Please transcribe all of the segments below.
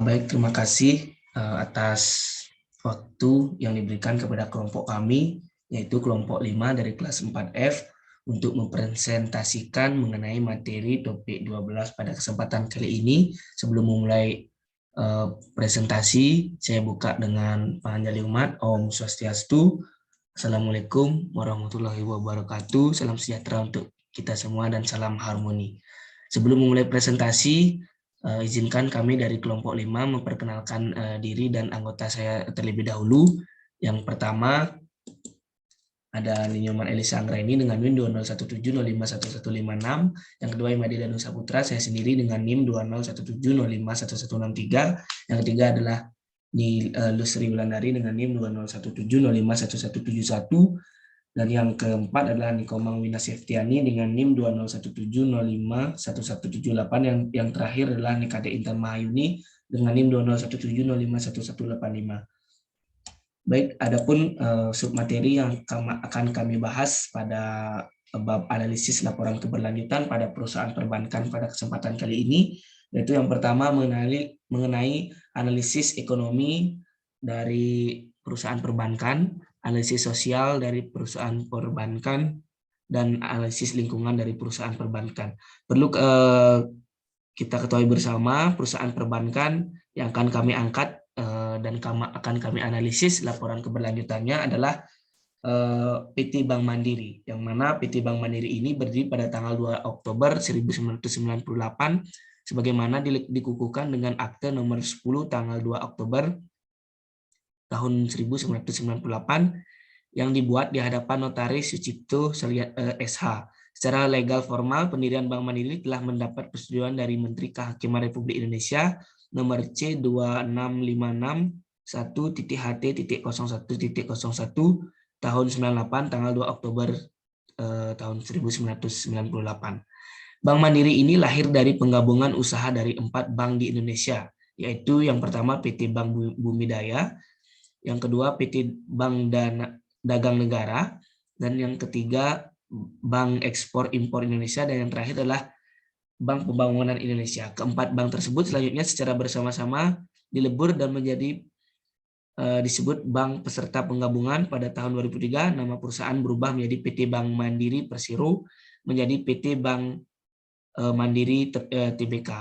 Baik, terima kasih atas waktu yang diberikan kepada kelompok kami, yaitu kelompok 5 dari kelas 4F, untuk mempresentasikan mengenai materi topik 12 pada kesempatan kali ini. Sebelum memulai presentasi, saya buka dengan panjali umat. Om Swastiastu. Assalamualaikum warahmatullahi wabarakatuh. Salam sejahtera untuk kita semua dan salam harmoni. Sebelum memulai presentasi, izinkan kami dari kelompok 5 memperkenalkan diri dan anggota saya terlebih dahulu. Yang pertama ada Ninyoman Elisa Anggraini dengan NIM 2017051156. Yang kedua Imadi Danusa Putra, saya sendiri dengan NIM 2017051163. Yang ketiga adalah Lusri Wulandari dengan NIM 2017051171. Dan yang keempat adalah Nikomang Wina Seftiani dengan NIM 2017051178. Yang terakhir adalah Nikade Intan Mahayuni dengan NIM 2017051185. Baik, adapun submateri yang akan kami bahas pada bab analisis laporan keberlanjutan pada perusahaan perbankan pada kesempatan kali ini, yaitu yang pertama mengenai analisis ekonomi dari perusahaan perbankan, analisis sosial dari perusahaan perbankan, dan analisis lingkungan dari perusahaan perbankan. Perlu kita ketahui bersama, perusahaan perbankan yang akan kami angkat dan akan kami analisis laporan keberlanjutannya adalah PT Bank Mandiri, yang mana PT Bank Mandiri ini berdiri pada tanggal 2 Oktober 1998 sebagaimana dikukuhkan dengan akte nomor 10 tanggal 2 Oktober tahun 1998 yang dibuat di hadapan Notaris Sucipto SH. Secara legal formal, pendirian Bank Mandiri telah mendapat persetujuan dari Menteri Kehakiman Republik Indonesia nomor C2651.HT.01.01 tahun 98 tanggal 2 Oktober tahun 1998. Bank Mandiri ini lahir dari penggabungan usaha dari 4 bank di Indonesia, yaitu yang pertama PT Bank Bumidaya, yang kedua PT Bank Dagang Negara, dan yang ketiga Bank Ekspor Impor Indonesia, dan yang terakhir adalah Bank Pembangunan Indonesia. Keempat bank tersebut selanjutnya secara bersama-sama dilebur dan menjadi disebut Bank Peserta Penggabungan. Pada tahun 2003 nama perusahaan berubah menjadi PT Bank Mandiri Persero menjadi PT Bank Mandiri Tbk.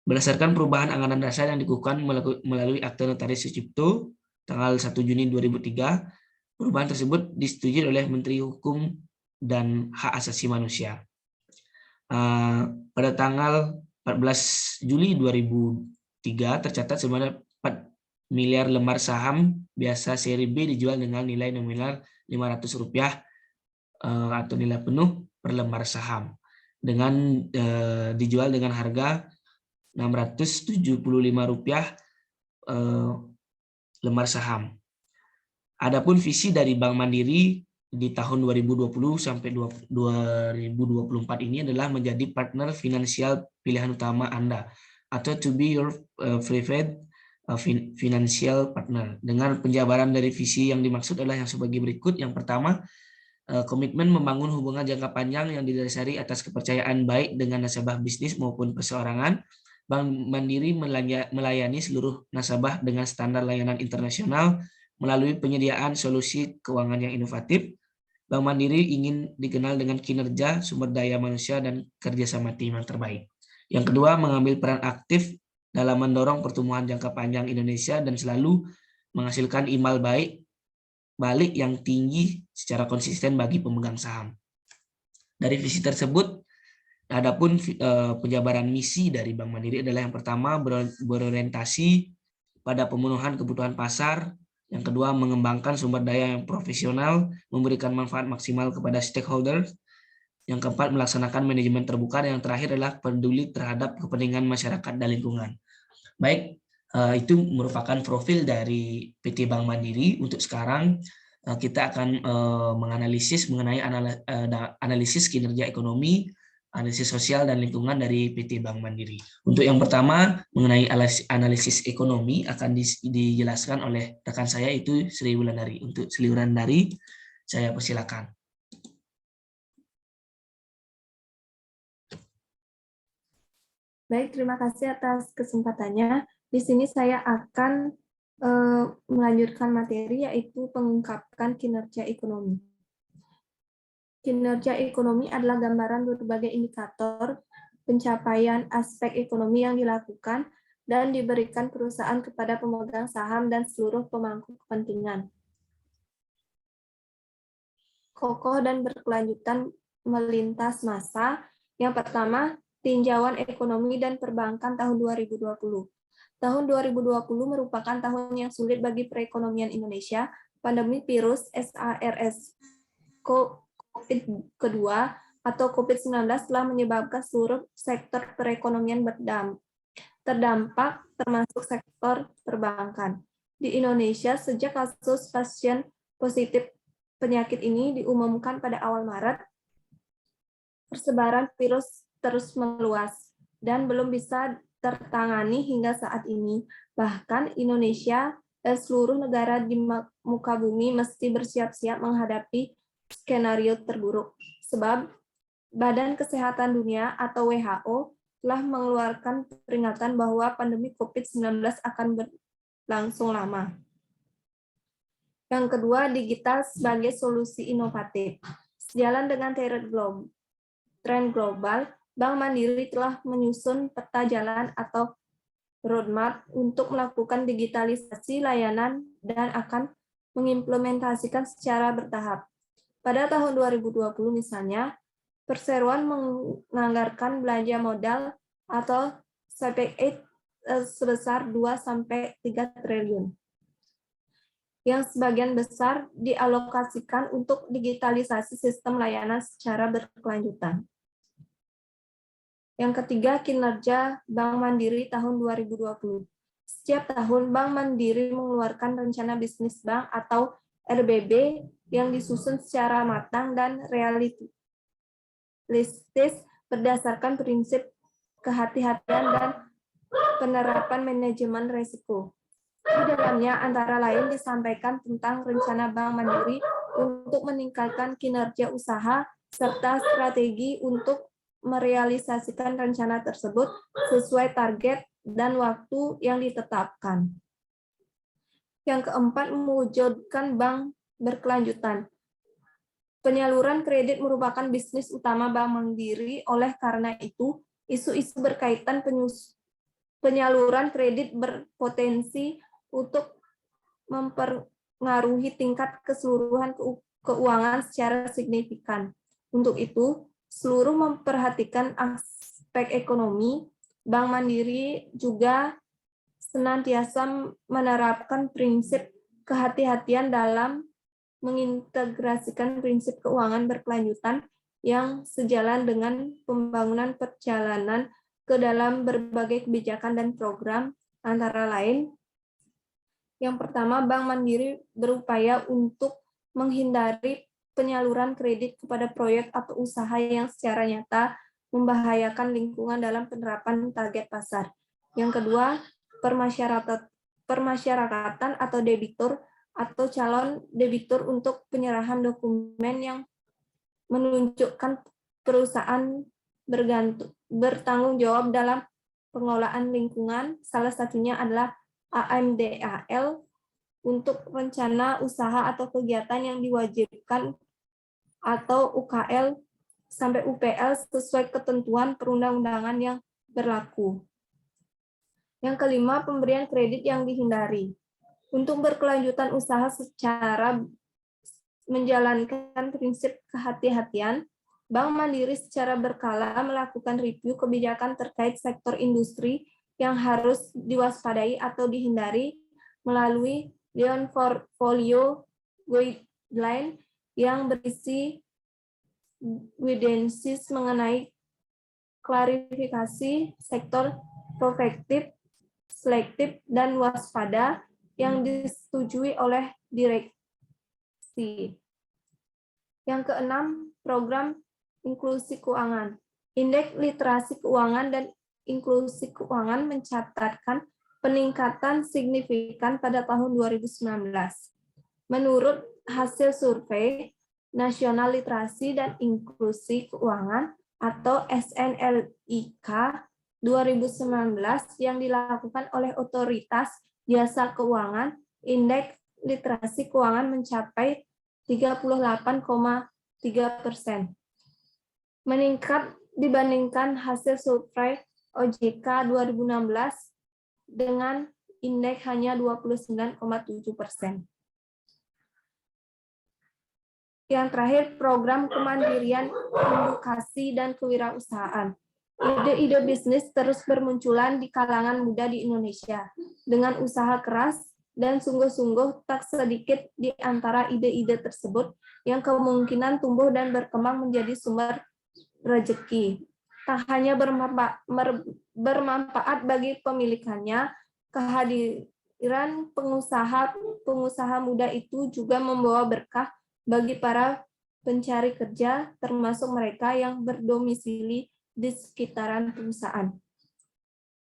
Berdasarkan perubahan anggaran dasar yang dikukuhkan melalui akte Notaris Sucipto tanggal 1 Juni 2003, perubahan tersebut disetujui oleh Menteri Hukum dan Hak Asasi Manusia. Pada tanggal 14 Juli 2003 tercatat sebanyak 4 miliar lembar saham biasa seri B dijual dengan nilai nominal Rp500 atau nilai penuh per lembar saham, dengan dijual dengan harga Rp675 lembar saham. Adapun visi dari Bank Mandiri di tahun 2020 sampai 2024 ini adalah menjadi partner finansial pilihan utama Anda, atau to be your preferred financial partner. Dengan penjabaran dari visi yang dimaksud adalah yang sebagai berikut. Yang pertama, komitmen membangun hubungan jangka panjang yang didasari atas kepercayaan baik dengan nasabah bisnis maupun perseorangan. Bank Mandiri melayani seluruh nasabah dengan standar layanan internasional melalui penyediaan solusi keuangan yang inovatif. Bank Mandiri ingin dikenal dengan kinerja, sumber daya manusia, dan kerjasama tim yang terbaik. Yang kedua, mengambil peran aktif dalam mendorong pertumbuhan jangka panjang Indonesia dan selalu menghasilkan imbal balik yang tinggi secara konsisten bagi pemegang saham. Dari visi tersebut, adapun penjabaran misi dari Bank Mandiri adalah yang pertama berorientasi pada pemenuhan kebutuhan pasar. Yang kedua, mengembangkan sumber daya yang profesional, memberikan manfaat maksimal kepada stakeholder. Yang keempat, melaksanakan manajemen terbuka. Dan yang terakhir adalah peduli terhadap kepentingan masyarakat dan lingkungan. Baik, itu merupakan profil dari PT Bank Mandiri. Untuk sekarang, kita akan menganalisis mengenai analisis kinerja ekonomi, analisis sosial dan lingkungan dari PT Bank Mandiri. Untuk yang pertama, mengenai analisis ekonomi akan dijelaskan oleh rekan saya, itu Sri Wulandari. Untuk Sri Wulandari, saya persilakan. Baik, terima kasih atas kesempatannya. Di sini saya akan melanjutkan materi, yaitu mengungkapkan kinerja ekonomi. Kinerja ekonomi adalah gambaran berbagai indikator pencapaian aspek ekonomi yang dilakukan dan diberikan perusahaan kepada pemegang saham dan seluruh pemangku kepentingan. Kokoh dan berkelanjutan melintas masa. Yang pertama, tinjauan ekonomi dan perbankan tahun 2020. Tahun 2020 merupakan tahun yang sulit bagi perekonomian Indonesia. Pandemi virus SARS-CoV kedua atau COVID-19 telah menyebabkan seluruh sektor perekonomian terdampak, termasuk sektor perbankan. Di Indonesia, sejak kasus pasien positif penyakit ini diumumkan pada awal Maret, persebaran virus terus meluas dan belum bisa tertangani hingga saat ini. Bahkan Indonesia dan seluruh negara di muka bumi mesti bersiap-siap menghadapi skenario terburuk. Sebab Badan Kesehatan Dunia atau WHO telah mengeluarkan peringatan bahwa pandemi COVID-19 akan berlangsung lama. Yang kedua, digital sebagai solusi inovatif. Sejalan dengan tren global, Bank Mandiri telah menyusun peta jalan atau roadmap untuk melakukan digitalisasi layanan dan akan mengimplementasikan secara bertahap. Pada tahun 2020 misalnya, perseroan menganggarkan belanja modal atau CPX sebesar 2-3 triliun. Yang sebagian besar dialokasikan untuk digitalisasi sistem layanan secara berkelanjutan. Yang ketiga, kinerja Bank Mandiri tahun 2020. Setiap tahun, Bank Mandiri mengeluarkan rencana bisnis bank atau RBB yang disusun secara matang dan realistis berdasarkan prinsip kehati-hatian dan penerapan manajemen risiko. Di dalamnya antara lain disampaikan tentang rencana Bank Mandiri untuk meningkatkan kinerja usaha serta strategi untuk merealisasikan rencana tersebut sesuai target dan waktu yang ditetapkan. Yang keempat, mewujudkan bank berkelanjutan. Penyaluran kredit merupakan bisnis utama Bank Mandiri, oleh karena itu, isu-isu berkaitan penyaluran kredit berpotensi untuk mempengaruhi tingkat keseluruhan keuangan secara signifikan. Untuk itu, seluruh memperhatikan aspek ekonomi, Bank Mandiri juga senantiasa menerapkan prinsip kehati-hatian dalam mengintegrasikan prinsip keuangan berkelanjutan yang sejalan dengan pembangunan perjalanan ke dalam berbagai kebijakan dan program, antara lain, yang pertama, Bank Mandiri berupaya untuk menghindari penyaluran kredit kepada proyek atau usaha yang secara nyata membahayakan lingkungan dalam penerapan target pasar. Yang kedua, permasyarakatan atau debitur atau calon debitur untuk penyerahan dokumen yang menunjukkan perusahaan bertanggung jawab dalam pengelolaan lingkungan. Salah satunya adalah AMDAL untuk rencana usaha atau kegiatan yang diwajibkan atau UKL sampai UPL sesuai ketentuan perundang-undangan yang berlaku. Yang kelima, pemberian kredit yang dihindari. Untuk berkelanjutan usaha secara menjalankan prinsip kehati-hatian, Bank Mandiri secara berkala melakukan review kebijakan terkait sektor industri yang harus diwaspadai atau dihindari melalui Leon Portfolio Guideline yang berisi guidance mengenai klarifikasi sektor prospektif, selektif, dan waspada yang disetujui oleh direksi. Yang keenam, program inklusi keuangan. Indeks literasi keuangan dan inklusi keuangan mencatatkan peningkatan signifikan pada tahun 2019. Menurut hasil survei Nasional Literasi dan Inklusi Keuangan atau SNLIK, 2019 yang dilakukan oleh Otoritas Jasa Keuangan, indeks literasi keuangan mencapai 38,3%. Meningkat dibandingkan hasil survei OJK 2016 dengan indeks hanya 29,7%. Yang terakhir, program kemandirian edukasi dan kewirausahaan. Ide-ide bisnis terus bermunculan di kalangan muda di Indonesia. Dengan usaha keras dan sungguh-sungguh, tak sedikit di antara ide-ide tersebut yang kemungkinan tumbuh dan berkembang menjadi sumber rezeki. Tak hanya bermanfaat bagi pemilikannya, kehadiran pengusaha muda itu juga membawa berkah bagi para pencari kerja, termasuk mereka yang berdomisili di sekitaran perusahaan.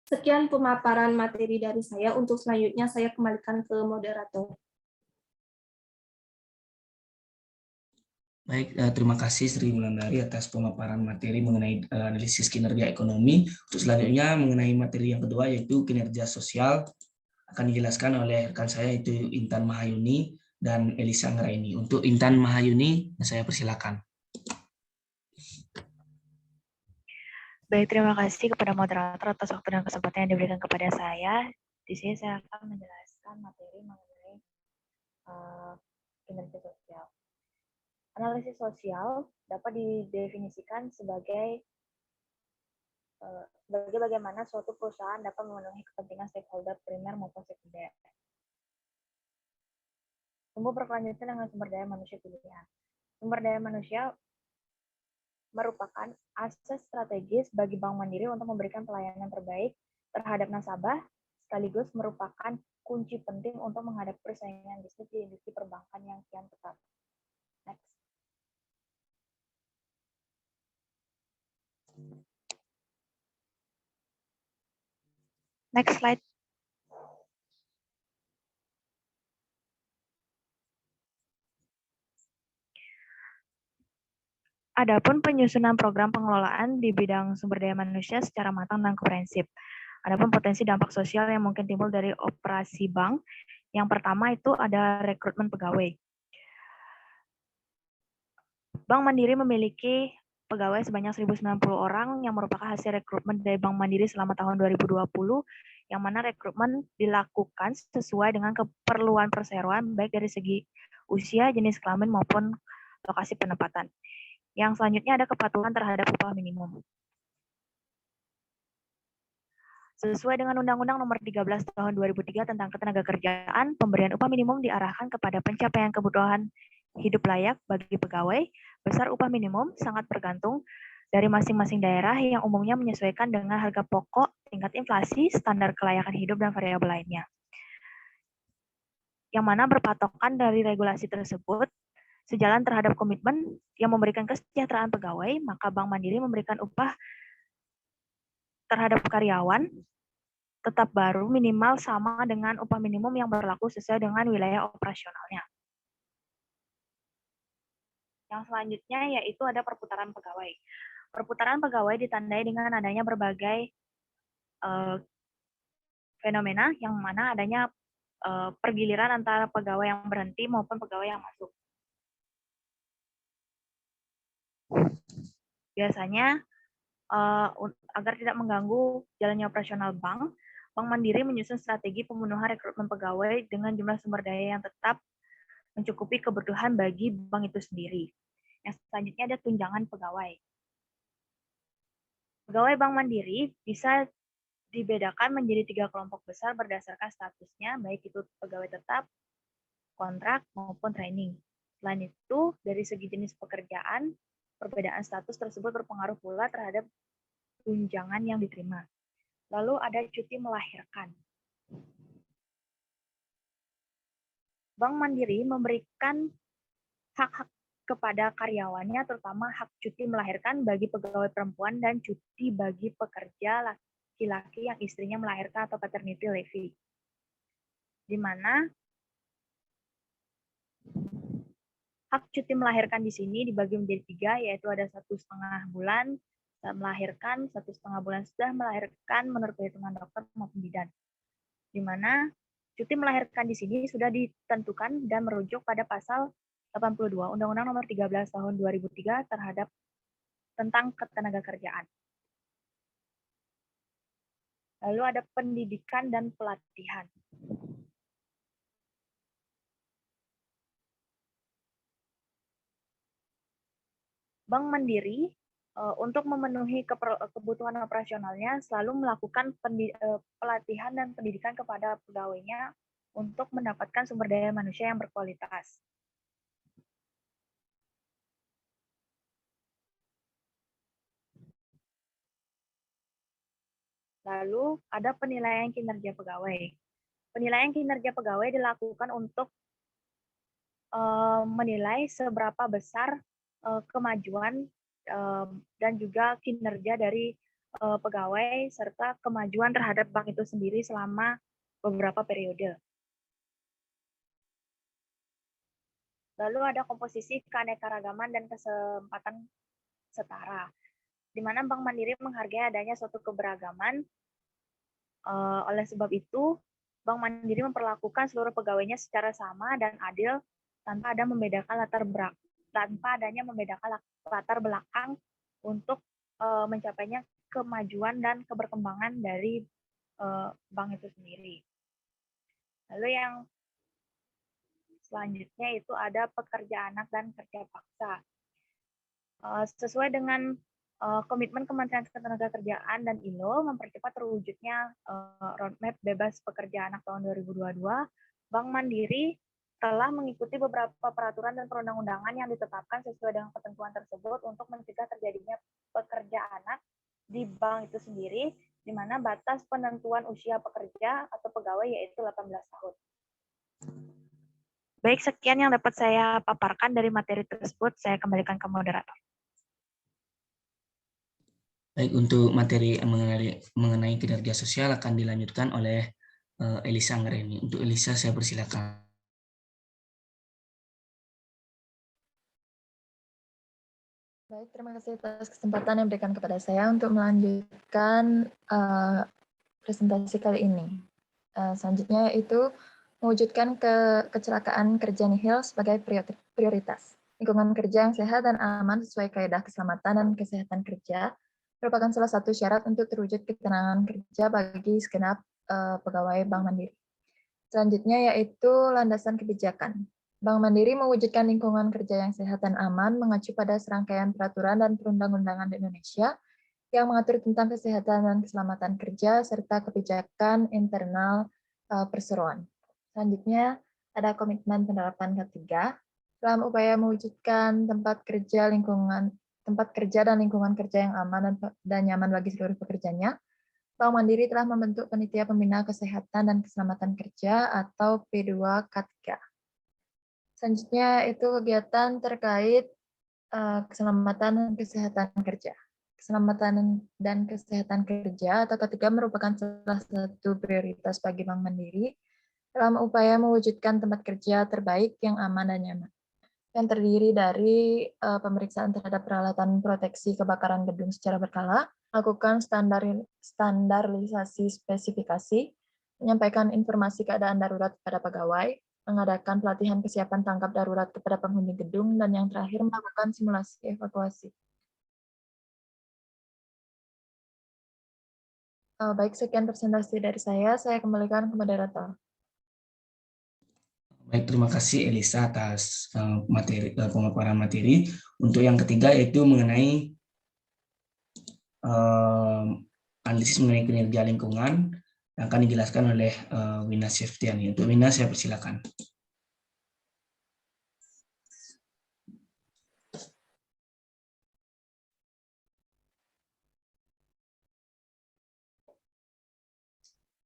Sekian pemaparan materi dari saya. Untuk selanjutnya saya kembalikan ke moderator. Baik, terima kasih Sri Wulandari atas pemaparan materi mengenai analisis kinerja ekonomi. Untuk selanjutnya mengenai materi yang kedua yaitu kinerja sosial akan dijelaskan oleh rekan saya yaitu Intan Mahayuni dan Elisa Anggraini. Untuk Intan Mahayuni, saya persilakan. Baik, terima kasih kepada moderator atas waktu dan kesempatan yang diberikan kepada saya. Di sini saya akan menjelaskan materi mengenai kinerja sosial. Analisis sosial dapat didefinisikan sebagai bagaimana suatu perusahaan dapat memenuhi kepentingan stakeholder primer maupun sekunder. Tumbuh berkelanjutan dengan sumber daya manusia pilihan. Sumber daya manusia merupakan aset strategis bagi Bank Mandiri untuk memberikan pelayanan terbaik terhadap nasabah, sekaligus merupakan kunci penting untuk menghadapi persaingan bisnis di industri perbankan yang kian ketat. Next. Next slide. Adapun penyusunan program pengelolaan di bidang sumber daya manusia secara matang dan komprehensif. Adapun potensi dampak sosial yang mungkin timbul dari operasi bank. Yang pertama itu ada rekrutmen pegawai. Bank Mandiri memiliki pegawai sebanyak 1.090 orang yang merupakan hasil rekrutmen dari Bank Mandiri selama tahun 2020, yang mana rekrutmen dilakukan sesuai dengan keperluan perseroan baik dari segi usia, jenis kelamin maupun lokasi penempatan. Yang selanjutnya ada kepatuhan terhadap upah minimum. Sesuai dengan Undang-Undang Nomor 13 Tahun 2003 tentang Ketenagakerjaan, pemberian upah minimum diarahkan kepada pencapaian kebutuhan hidup layak bagi pegawai. Besar upah minimum sangat bergantung dari masing-masing daerah yang umumnya menyesuaikan dengan harga pokok, tingkat inflasi, standar kelayakan hidup, dan variabel lainnya. Yang mana berpatokan dari regulasi tersebut, sejalan terhadap komitmen yang memberikan kesejahteraan pegawai, maka Bank Mandiri memberikan upah terhadap karyawan tetap baru minimal sama dengan upah minimum yang berlaku sesuai dengan wilayah operasionalnya. Yang selanjutnya yaitu ada perputaran pegawai. Perputaran pegawai ditandai dengan adanya berbagai fenomena yang mana adanya pergiliran antara pegawai yang berhenti maupun pegawai yang masuk. Biasanya agar tidak mengganggu jalannya operasional bank, Bank Mandiri menyusun strategi pemenuhan rekrutmen pegawai dengan jumlah sumber daya yang tetap mencukupi kebutuhan bagi bank itu sendiri. Yang selanjutnya ada tunjangan pegawai. Pegawai Bank Mandiri bisa dibedakan menjadi 3 kelompok besar berdasarkan statusnya, baik itu pegawai tetap, kontrak, maupun training. Selain itu, dari segi jenis pekerjaan, perbedaan status tersebut berpengaruh pula terhadap tunjangan yang diterima. Lalu ada cuti melahirkan. Bank Mandiri memberikan hak-hak kepada karyawannya, terutama hak cuti melahirkan bagi pegawai perempuan dan cuti bagi pekerja laki-laki yang istrinya melahirkan atau paternity leave. Di mana hak cuti melahirkan di sini dibagi menjadi 3, yaitu ada 1,5 bulan, melahirkan, 1,5 bulan sudah melahirkan menurut perhitungan dokter maupun bidan. Di mana cuti melahirkan di sini sudah ditentukan dan merujuk pada pasal 82 Undang-Undang Nomor 13 Tahun 2003 terhadap tentang ketenagakerjaan. Lalu ada pendidikan dan pelatihan. Bank Mandiri untuk memenuhi kebutuhan operasionalnya selalu melakukan pelatihan dan pendidikan kepada pegawainya untuk mendapatkan sumber daya manusia yang berkualitas. Lalu ada penilaian kinerja pegawai. Penilaian kinerja pegawai dilakukan untuk menilai seberapa besar kemajuan dan juga kinerja dari pegawai serta kemajuan terhadap bank itu sendiri selama beberapa periode. Lalu ada komposisi keanekaragaman dan kesempatan setara, di mana Bank Mandiri menghargai adanya suatu keberagaman. Oleh sebab itu, Bank Mandiri memperlakukan seluruh pegawainya secara sama dan adil tanpa adanya membedakan latar belakang untuk mencapainya kemajuan dan keberkembangan dari bank itu sendiri. Lalu yang selanjutnya itu ada pekerja anak dan kerja paksa. Sesuai dengan komitmen Kementerian Ketenagakerjaan dan ILO mempercepat terwujudnya roadmap bebas pekerja anak tahun 2022, Bank Mandiri telah mengikuti beberapa peraturan dan perundang-undangan yang ditetapkan sesuai dengan ketentuan tersebut untuk mencegah terjadinya pekerja anak di bank itu sendiri, di mana batas penentuan usia pekerja atau pegawai yaitu 18 tahun. Baik, sekian yang dapat saya paparkan dari materi tersebut. Saya kembalikan ke moderator. Baik, untuk materi mengenai kinerja sosial akan dilanjutkan oleh Elisa Anggreni. Untuk Elisa, saya persilakan. Baik, terima kasih atas kesempatan yang diberikan kepada saya untuk melanjutkan presentasi kali ini. Selanjutnya yaitu mewujudkan kecelakaan kerja nihil sebagai prioritas. Lingkungan kerja yang sehat dan aman sesuai kaidah keselamatan dan kesehatan kerja merupakan salah satu syarat untuk terwujud ketenangan kerja bagi segenap pegawai Bank Mandiri. Selanjutnya yaitu landasan kebijakan. Bank Mandiri mewujudkan lingkungan kerja yang sehat dan aman mengacu pada serangkaian peraturan dan perundang-undangan di Indonesia yang mengatur tentang kesehatan dan keselamatan kerja serta kebijakan internal perseroan. Selanjutnya ada komitmen penerapan ketiga dalam upaya mewujudkan tempat kerja dan lingkungan kerja yang aman dan nyaman bagi seluruh pekerjanya. Bank Mandiri telah membentuk Panitia Pembina Kesehatan dan Keselamatan Kerja atau P2K3. Selanjutnya itu kegiatan terkait keselamatan dan kesehatan kerja. Keselamatan dan kesehatan kerja atau ketiga merupakan salah satu prioritas bagi Bank Mandiri dalam upaya mewujudkan tempat kerja terbaik yang aman dan nyaman. Yang terdiri dari pemeriksaan terhadap peralatan proteksi kebakaran gedung secara berkala, lakukan standarisasi spesifikasi, menyampaikan informasi keadaan darurat kepada pegawai, mengadakan pelatihan kesiapan tanggap darurat kepada penghuni gedung, dan yang terakhir melakukan simulasi evakuasi. Baik, sekian presentasi dari saya kembalikan ke moderator. Baik, terima kasih Elisa atas pemaparan materi. Untuk yang ketiga yaitu mengenai analisis mengenai kinerja lingkungan yang akan dijelaskan oleh Wina Septiani. Untuk Wina, saya persilakan.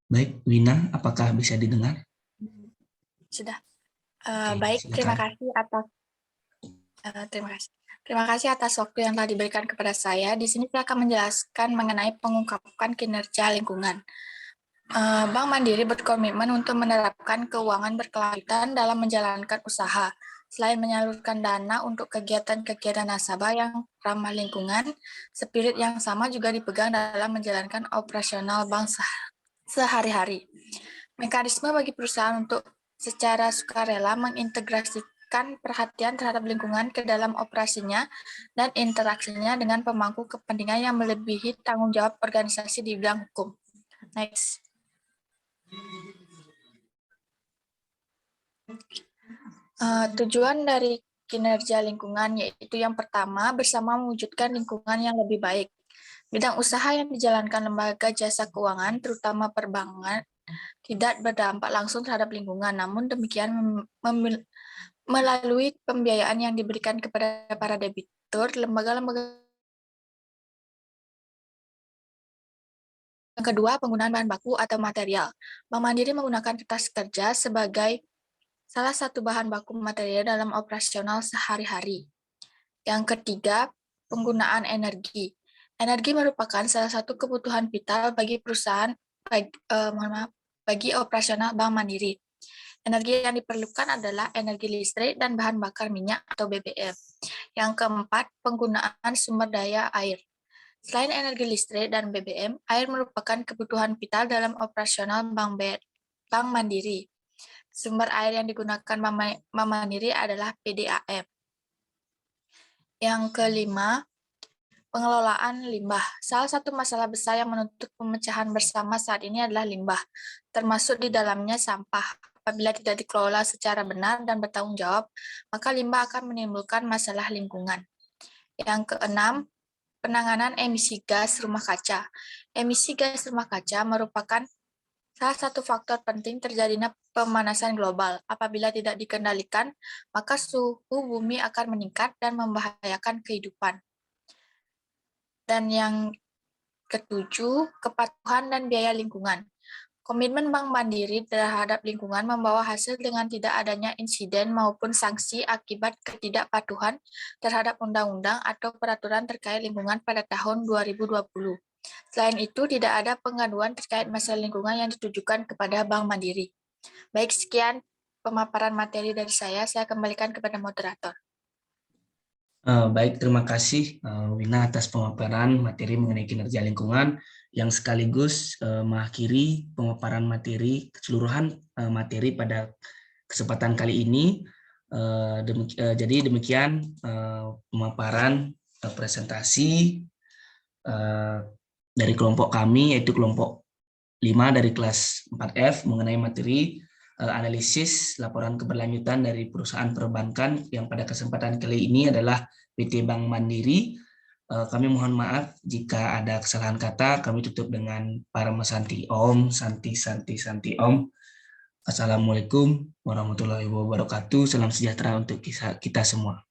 Baik, Wina, apakah bisa didengar? Sudah. silakan. Baik, terima kasih atas waktu yang telah diberikan kepada saya. Di sini saya akan menjelaskan mengenai pengungkapan kinerja lingkungan. Bank Mandiri berkomitmen untuk menerapkan keuangan berkelanjutan dalam menjalankan usaha. Selain menyalurkan dana untuk kegiatan-kegiatan nasabah yang ramah lingkungan, spirit yang sama juga dipegang dalam menjalankan operasional bank sehari-hari. Mekanisme bagi perusahaan untuk secara sukarela mengintegrasikan perhatian terhadap lingkungan ke dalam operasinya dan interaksinya dengan pemangku kepentingan yang melebihi tanggung jawab organisasi di bidang hukum. Next. Tujuan dari kinerja lingkungan yaitu yang pertama, bersama mewujudkan lingkungan yang lebih baik. Bidang usaha yang dijalankan lembaga jasa keuangan, terutama perbankan, tidak berdampak langsung terhadap lingkungan, namun demikian melalui pembiayaan yang diberikan kepada para debitur, lembaga-lembaga. Yang kedua, penggunaan bahan baku atau material. Bank Mandiri menggunakan kertas kerja sebagai salah satu bahan baku material dalam operasional sehari-hari. Yang ketiga, penggunaan energi. Energi merupakan salah satu kebutuhan vital bagi perusahaan, bagi operasional Bank Mandiri. Energi yang diperlukan adalah energi listrik dan bahan bakar minyak atau BBM. Yang keempat, penggunaan sumber daya air. Selain energi listrik dan BBM, air merupakan kebutuhan vital dalam operasional Bank Mandiri. Sumber air yang digunakan Bank Mandiri adalah PDAM. Yang kelima, pengelolaan limbah. Salah satu masalah besar yang menuntut pemecahan bersama saat ini adalah limbah, termasuk di dalamnya sampah. Apabila tidak dikelola secara benar dan bertanggung jawab, maka limbah akan menimbulkan masalah lingkungan. Yang keenam, penanganan emisi gas rumah kaca. Emisi gas rumah kaca merupakan salah satu faktor penting terjadinya pemanasan global. Apabila tidak dikendalikan, maka suhu bumi akan meningkat dan membahayakan kehidupan. Dan yang ketujuh, kepatuhan dan biaya lingkungan. Komitmen Bank Mandiri terhadap lingkungan membawa hasil dengan tidak adanya insiden maupun sanksi akibat ketidakpatuhan terhadap undang-undang atau peraturan terkait lingkungan pada tahun 2020. Selain itu, tidak ada pengaduan terkait masalah lingkungan yang ditujukan kepada Bank Mandiri. Baik, sekian pemaparan materi dari saya kembalikan kepada moderator. Baik, terima kasih Wina atas pemaparan materi mengenai kinerja lingkungan yang sekaligus mengakhiri pemaparan materi keseluruhan materi pada kesempatan kali ini. Jadi demikian pemaparan presentasi dari kelompok kami, yaitu kelompok 5 dari kelas 4F mengenai materi analisis laporan keberlanjutan dari perusahaan perbankan yang pada kesempatan kali ini adalah PT Bank Mandiri. Kami mohon maaf jika ada kesalahan kata. Kami tutup dengan Paramasanti Om, Santi Om. Assalamualaikum warahmatullahi wabarakatuh. Salam sejahtera untuk kita semua.